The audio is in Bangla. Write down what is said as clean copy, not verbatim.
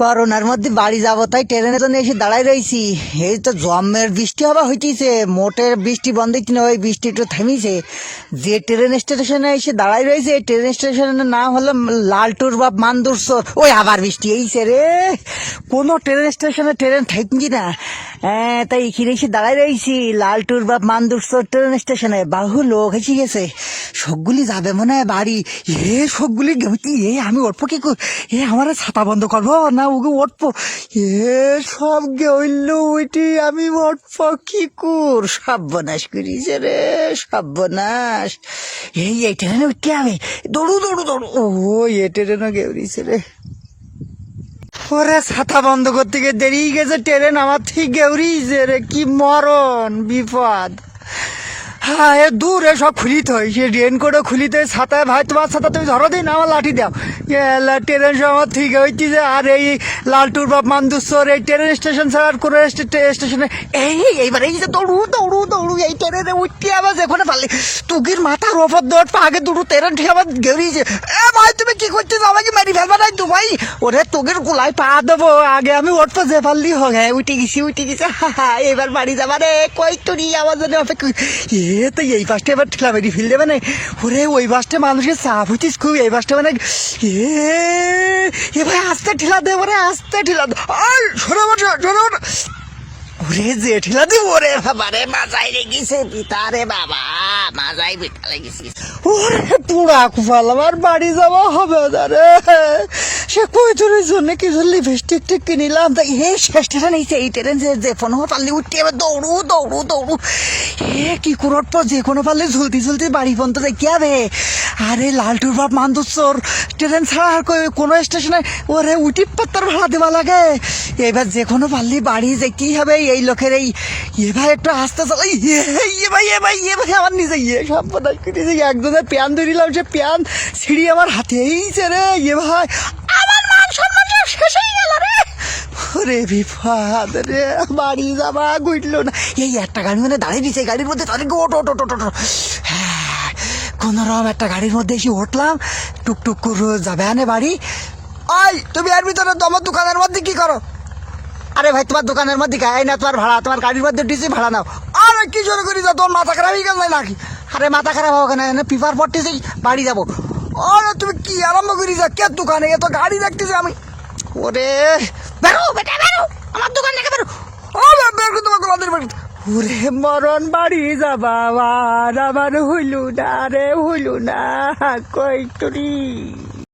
করোনার মধ্যে বাড়ি যাবো তাই ট্রেনের জন্য এসে দাঁড়াই রয়েছি। এই তো জম্মের বৃষ্টি হওয়া হইতেছে, মোটের বৃষ্টি বন্ধ হইতে না, ওই বৃষ্টি একটু থামিছে। যে ট্রেন স্টেশনে এসে দাঁড়াই রয়েছে, এই ট্রেন স্টেশনের নাম হলো লালটুর বাপ মান্দুরসর। ওই আবার বৃষ্টি এইছে রে, কোনো ট্রেন স্টেশনে ট্রেন থাকি না। হ্যাঁ, তাই এখানে এসে দাঁড়াই রয়েছি লালটুর বাপ মান্দুরসর ট্রেন স্টেশনে। বাহু লোক এসে গেছে, সবগুলি যাবে মনে হয় বাড়ি। সবগুলি আমি উঠবো কি আমার ছাতা বন্ধ করবো না ওকে উঠবো? সব গেইলো ওইটি আমি উঠবো কি কর? সর্বনাশ করিছে রে, সর্বনাশ। এই ট্রেনে উঠতে হবে, দৌড়ু দৌড়ু দৌড়ু। ও এ ট্রেনও গেউরিছে রে। ওরে ছাতা বন্ধ করতে গিয়ে দেরি গেছে, ট্রেন আমার ঠিক গেউরিছে রে। কি মরণ বিপদ। হ্যাঁ, এ দূর সব খুলিতে হয়, সে রেনকোটও খুলিতে। ছাতায় ভাই তোমার ছাতা তুমি ধরো দিন, আমার লাঠি দাও। ট্রেন সময় ঠিক হইতেছে। আর এই লালটুর বাপ মান্দুসর এই ট্রেন স্টেশন ছাড়া আর কোনো স্টেশনে এইবার এই যে দৌড়ু দৌড়ু দৌড়ু এই ট্রেনে উঠতে আবার যেখানে পারলে তুকির মাথার ওপর দৌড় পা আগে দুটো ট্রেন ঠিক আবার গেরিয়েছে। ভাই তুমি কি করতেছো, আমাকে মেরি ফেলবা নাই তো ভাই? ওরে তোকের গোলায় পা দেবো, আগে আমি উঠবো যে পারলি হোক। হ্যাঁ উঠে গেছি। এবার বাড়ি যাবা রে, কই তুই আমার জন্য অপেক্ষা। তো এই বাসটা এবার ঠেলা বেরিয়ে ফেল দেবে না? ওরে ওই বাসটা মানুষের চাপ হইতিস খুব, এই বাসটা মানে ভাই আস্তে ঠেলা দে, ওরে আস্তে ঠেলা দে। ওরে যে ঠেলা দিব ওরে বাবা রে, মাজাই লেগেছে পিতা রে বাবা, মাজাই পিতা লেগেছে। ওরে পুরা কুফাল, আমার বাড়ি যাওয়া হবে না রে। সে কইতুরের জন্য কিছু লিপস্টিক টিক কিনিলাম, তাই এই শেষ ট্রেন এইছে। এই ট্রেন যে কোনো পারলে উঠতে এবার দৌড়ু দৌড়ু দৌড়ু। কি করোর পর যে কোনো পারলে ঝুলতে ঝুলতে বাড়ি পর্যন্ত দেখতে হবে। আরে লালটুর বাপ মান্দুসর ট্রেন ছাড়া আর কোনো স্টেশনে ওরে উঠি পাত্তার ভাড়া দেওয়া লাগে। এবার যে কোনো পারলে বাড়ি যেতেই হবে। এই লোকের এই ভাই একটু আস্তে চালাই। ভাই আমার নিজে সব পদার্থ করেছে। একজনের প্যান ধরিলাম, সে প্যান ছিঁড়ি আমার হাতেইছে রে। ভাই আমার মান সম্মান শেষ হয়ে গেল রে। ওরে বিপদ রে, বাড়ি যাবা গুইটলো না। এই একটা গাড়ি মানে দাঁড়িয়ে দিচ্ছে, গাড়ির মধ্যে তাদের ওটো ওটো ওটো ওটো। হ্যাঁ, কোনো রকম একটা গাড়ির মধ্যে এসে উঠলাম, টুকটুক করে যাবে আনে বাড়ি। ওই তুমি এর ভিতরে তোমার দোকানের মধ্যে কি করো? আরে ভাই তোমার দোকানের মধ্যে গায়ে না তোমার ভাড়া, তোমার গাড়ির মধ্যে ডিসি ভাড়া নাও। আরে কি জোরে করি যা, তোমার মাথা খারাপ হয়ে গেল নাকি? আরে মাথা খারাপ হবে কেন, পিপার পড়তেছি বাড়ি যাবো। আরে তুমি কি আরম্ভ করি যা, কে দোকানে এত গাড়ি দেখতেছি আমি। ওরে বেরো বেটা বেরো, আমার দোকান থেকে বেরো। বের করে তোমার গোলাদের বাড়ি। ওরে মরণ, বাড়ি যাবা আমার হইলু না রে, হইলু না কই তুই।